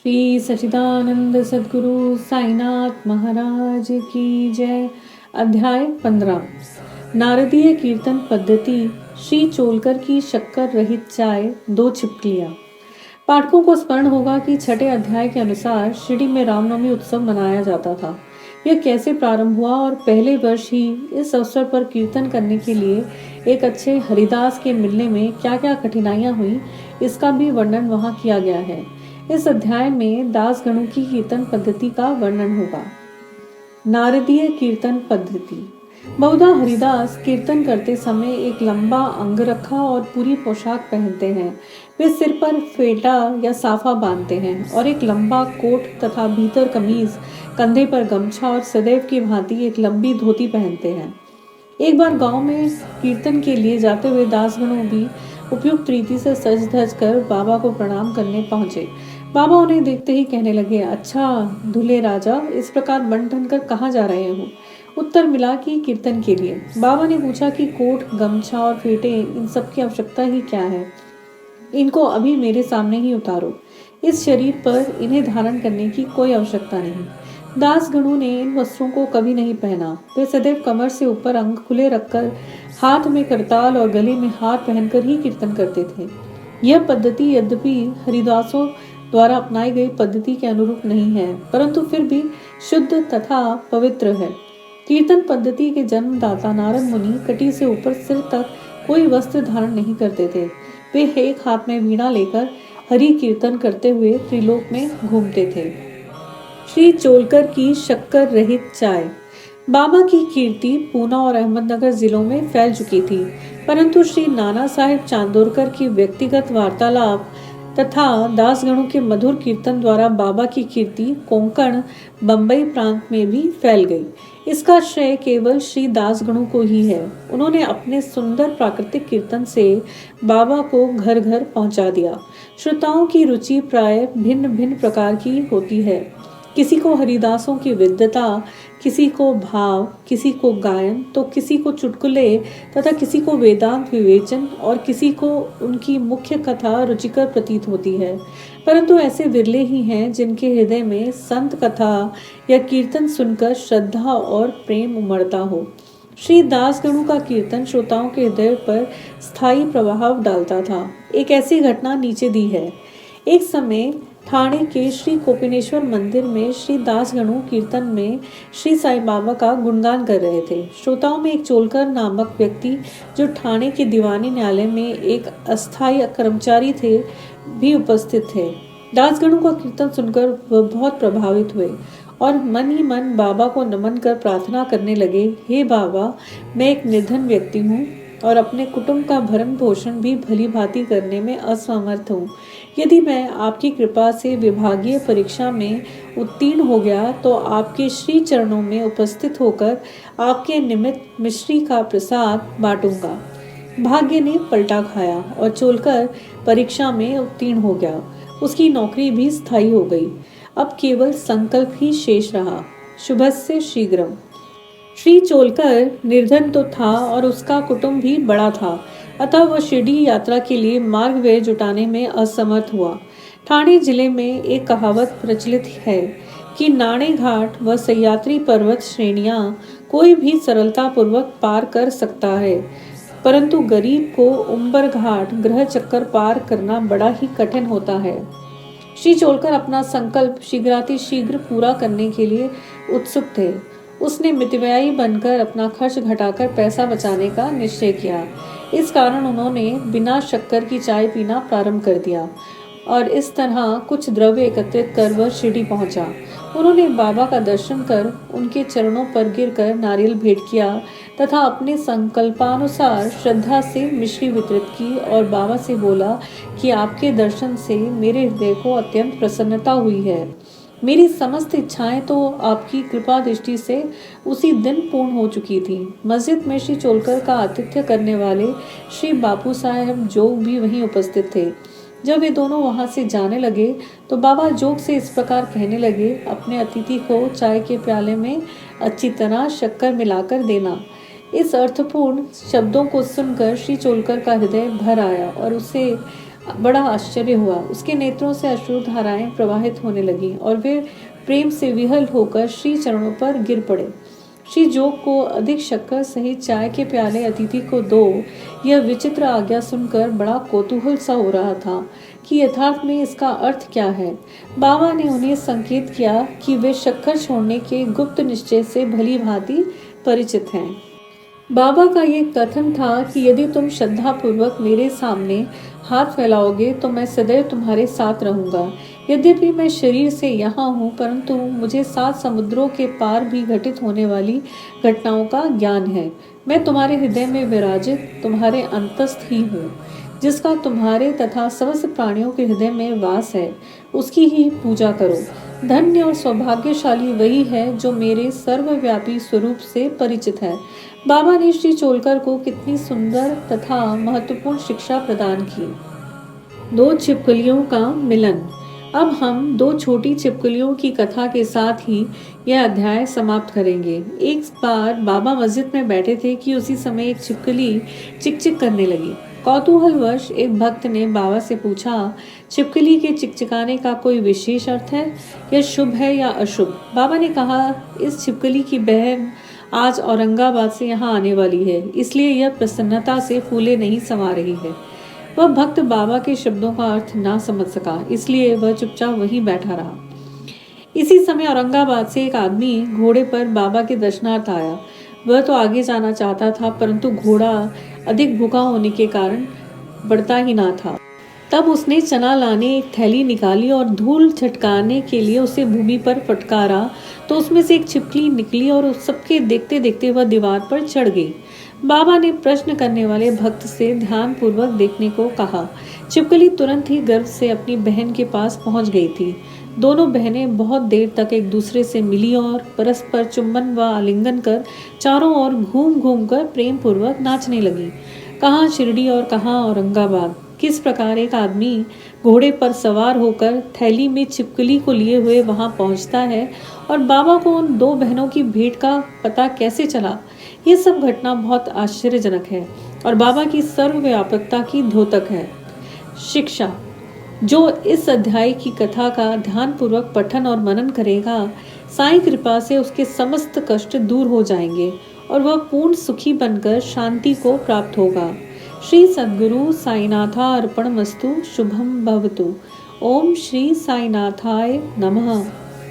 श्री सच्चिदानंद सद्गुरु साईनाथ महाराज की जय। अध्याय 15 नारदीय कीर्तन पद्धति। श्री चोलकर की शक्कर रहित चाय, 2 छिपकलियां। पाठकों को स्मरण होगा कि छठे अध्याय के अनुसार शिरडी में रामनवमी उत्सव मनाया जाता था। यह कैसे प्रारंभ हुआ और पहले वर्ष ही इस अवसर पर कीर्तन करने के लिए एक अच्छे हरिदास के मिलने में क्या क्या कठिनाइयां हुई, इसका भी वर्णन वहां किया गया है। इस अध्याय में दासगणों की कीर्तन पद्धति का वर्णन होगा। नारदीय कीर्तन पद्धति। बहुधा हरिदास कीर्तन करते समय एक लंबा अंगरखा और पूरी पोशाक पहनते हैं। वे सिर पर फेटा या साफा बांधते हैं और एक लंबा कोट तथा भीतर कमीज, कंधे पर गमछा और सदैव की भांति एक लंबी धोती पहनते हैं। एक बार गांव में कीर्तन के लिए जाते हुए दासगणों भी उपयुक्त रीति से सज धज कर बाबा को प्रणाम करने पहुंचे। बाबा उन्हें देखते ही कहने लगे, अच्छा दूल्हे राजा, इस प्रकार बन ठन कर कहाँ जा रहे हो? उत्तर मिला कि कीर्तन के लिए। बाबा ने पूछा कि कोट, गमछा और फेटे, इन सब की आवश्यकता ही क्या है? इनको अभी मेरे सामने ही उतारो। इस शरीर पर इन्हें धारण करने की कोई आवश्यकता नहीं। दासगणों ने इन वस्त्रों को कभी नहीं पहना। वे सदैव कमर से ऊपर अंग खुले रखकर, हाथ में करताल और गले में हार पहनकर ही कीर्तन करते थे। यह पद्धति यद्यपि हरिदासों द्वारा अपनाई गई पद्धति के अनुरूप नहीं है, परंतु फिर भी शुद्ध तथा पवित्र है। कीर्तन पद्धति के जन्मदाता नारद मुनि कटी से ऊपर सिर तक कोई वस्त्र धारण नहीं करते थे। वे एक हाथ में वीणा लेकर हरि कीर्तन करते हुए त्रिलोक में घूमते थे। श्री चोलकर की शक्कर रहित चाय। बाबा की कीर्ति पूना और अहमदनगर जिलों में फैल चुकी थी, परंतु श्री नाना साहेब चांदोरकर की व्यक्तिगत वार्तालाप तथा दासगणों के मधुर कीर्तन द्वारा बाबा की कीर्ति कोंकण, बंबई प्रांत में भी फैल गई। इसका श्रेय केवल श्री दासगणों को ही है। उन्होंने अपने सुंदर प्राकृतिक कीर्तन से बाबा को घर घर पहुंचा दिया। श्रोताओं की रुचि प्राय भिन्न भिन्न प्रकार की होती है। किसी को हरिदासों की विद्वता, किसी को भाव, किसी को गायन, तो किसी को चुटकुले तथा किसी को वेदांत विवेचन और किसी को उनकी मुख्य कथा रुचिकर प्रतीत होती है। परंतु ऐसे विरले ही हैं जिनके हृदय में संत कथा या कीर्तन सुनकर श्रद्धा और प्रेम उमड़ता हो। श्री दासगणों का कीर्तन श्रोताओं के हृदय पर स्थायी प्रभाव डालता था। एक ऐसी घटना नीचे दी है। एक समय ठाणे के श्री कोपिनेश्वर मंदिर में श्री दासगणु कीर्तन में श्री साईं बाबा का गुणगान कर रहे थे। श्रोताओं में एक चोलकर नामक व्यक्ति, जो ठाणे के दीवानी न्यायालय में एक अस्थायी कर्मचारी थे, भी उपस्थित थे। दासगणु का कीर्तन सुनकर वह बहुत प्रभावित हुए और मन ही मन बाबा को नमन कर प्रार्थना करने लगे, हे बाबा, मैं एक निर्धन व्यक्ति हूँ और अपने कुटुंब का भरण पोषण भी भली भांति करने में असमर्थ हूँ। यदि मैं आपकी कृपा से विभागीय परीक्षा में उत्तीर्ण हो गया तो आपके श्री चरणों में उपस्थित होकर आपके निमित्त मिश्री का प्रसाद बांटूंगा। भाग्य ने पलटा खाया और चोलकर परीक्षा में उत्तीर्ण हो गया। उसकी नौकरी भी स्थायी हो गई। अब केवल संकल्प ही शेष रहा। शुभस्य शीघ्रम। श्री चोलकर निर्धन तो था और उसका कुटुंब भी बड़ा था, अतः वह शिरडी यात्रा के लिए मार्ग व्यय जुटाने में असमर्थ हुआ। ठाणे जिले में एक कहावत प्रचलित है कि नाणे घाट व सह्याद्री पर्वत श्रेणियां कोई भी सरलता पूर्वक पार कर सकता है, परंतु गरीब को उम्बर घाट ग्रह चक्कर पार करना बड़ा ही कठिन होता है। श्री चोलकर अपना संकल्प शीघ्रातिशीघ्र पूरा करने के लिए उत्सुक थे। उसने मितव्ययी बनकर अपना खर्च घटाकर पैसा बचाने का निश्चय किया। इस कारण उन्होंने बिना शक्कर की चाय पीना प्रारंभ कर दिया और इस तरह कुछ द्रव्य एकत्रित कर वह शिरडी पहुंचा। उन्होंने बाबा का दर्शन कर उनके चरणों पर गिरकर नारियल भेंट किया तथा अपने संकल्पानुसार श्रद्धा से मिश्री वितरित की और बाबा से बोला कि आपके दर्शन से मेरे हृदय को अत्यंत प्रसन्नता हुई है। मेरी समस्त इच्छाएं तो आपकी कृपा दृष्टि से उसी दिन पूर्ण हो चुकी थी। मस्जिद में श्री चोलकर का आतिथ्य करने वाले श्री बापू साहेब जोग भी वहीं उपस्थित थे। जब वे दोनों वहां से जाने लगे तो बाबा जोग से इस प्रकार कहने लगे, अपने अतिथि को चाय के प्याले में अच्छी तरह शक्कर मिलाकर देना। इस अर्थपूर्ण शब्दों को सुनकर श्री चोलकर का हृदय भर आया और बड़ा आश्चर्य हुआ। उसके नेत्रों से अश्रु धाराएं प्रवाहित होने लगी और वे प्रेम से विहल होकर श्री चरणों पर गिर पड़े। श्री जोग को अधिक शक्कर सहित चाय के प्याले अतिथि को दो, यह विचित्र आज्ञा सुनकर बड़ा कौतूहल सा हो रहा था कि यथार्थ में इसका अर्थ क्या है। बाबा ने उन्हें संकेत किया कि वे शक्कर छोड़ने के गुप्त निश्चय से भली भांति परिचित हैं। बाबा का ये कथन था कि यदि तुम श्रद्धा पूर्वक मेरे सामने हाथ फैलाओगे तो मैं सदैव तुम्हारे साथ रहूंगा। यद्यपि मैं शरीर से यहाँ हूँ, परंतु मुझे 7 समुद्रों के पार भी घटित होने वाली घटनाओं का ज्ञान है। मैं तुम्हारे हृदय में विराजित तुम्हारे अंतस्थ ही हूँ। जिसका तुम्हारे तथा समस्त प्राणियों के हृदय में वास है, उसकी ही पूजा करो। धन्य और सौभाग्यशाली वही है जो मेरे सर्वव्यापी स्वरूप से परिचित है। बाबा ने श्री चोलकर को कितनी सुंदर तथा महत्वपूर्ण शिक्षा प्रदान की। 2 छिपकलियों का मिलन। अब हम 2 छोटी छिपकलियों की कथा के साथ ही यह अध्याय समाप्त करेंगे। एक बार बाबा मस्जिद में बैठे थे कि उसी समय एक छिपकली चिकचिक करने लगी। कौतूहलवश एक भक्त ने बाबा से पूछा, छिपकली के चिकचिकाने का कोई विशेष अर्थ है? यह शुभ है या अशुभ? बाबा ने कहा, इस छिपकली की बहन आज औरंगाबाद से यहाँ आने वाली है, इसलिए यह प्रसन्नता से फूले नहीं समा रही है। वह भक्त बाबा के शब्दों का अर्थ ना समझ सका, इसलिए वह चुपचाप वहीं बैठा रहा। इसी समय औरंगाबाद से एक आदमी घोड़े पर बाबा के दर्शनार्थ आया। वह तो आगे जाना चाहता था, परंतु घोड़ा अधिक भूखा होने के कारण बढ़ता ही ना था। तब उसने चना लाने एक थैली निकाली और धूल छटकाने के लिए उसे भूमि पर फटकारा, तो उसमें से एक छिपकली निकली और उस सबके देखते देखते वह दीवार पर चढ़ गई। बाबा ने प्रश्न करने वाले भक्त से ध्यान पूर्वक देखने को कहा। छिपकली तुरंत ही गर्व से अपनी बहन के पास पहुंच गई थी। दोनों बहनें बहुत देर तक एक दूसरे से मिली और परस्पर चुम्बन व आलिंगन कर चारों ओर घूम घूम कर प्रेम पूर्वक नाचने लगी। कहाँ शिरडी और कहाँ औरंगाबाद। किस प्रकार एक आदमी घोड़े पर सवार होकर थैली में छिपकली को लिए हुए वहां पहुंचता है और बाबा को उन 2 बहनों की भेंट का पता कैसे चला, ये सब घटना बहुत आश्चर्यजनक है और बाबा की सर्वव्यापकता की द्योतक है। शिक्षा। जो इस अध्याय की कथा का ध्यानपूर्वक पठन और मनन करेगा, साईं कृपा से उसके समस्त कष्ट दूर हो जाएंगे और वह पूर्ण सुखी बनकर शांति को प्राप्त होगा। श्री सद्गुरु साईनाथा अर्पणमस्तु। शुभम भवतु। ओम श्री साईनाथाय नमः।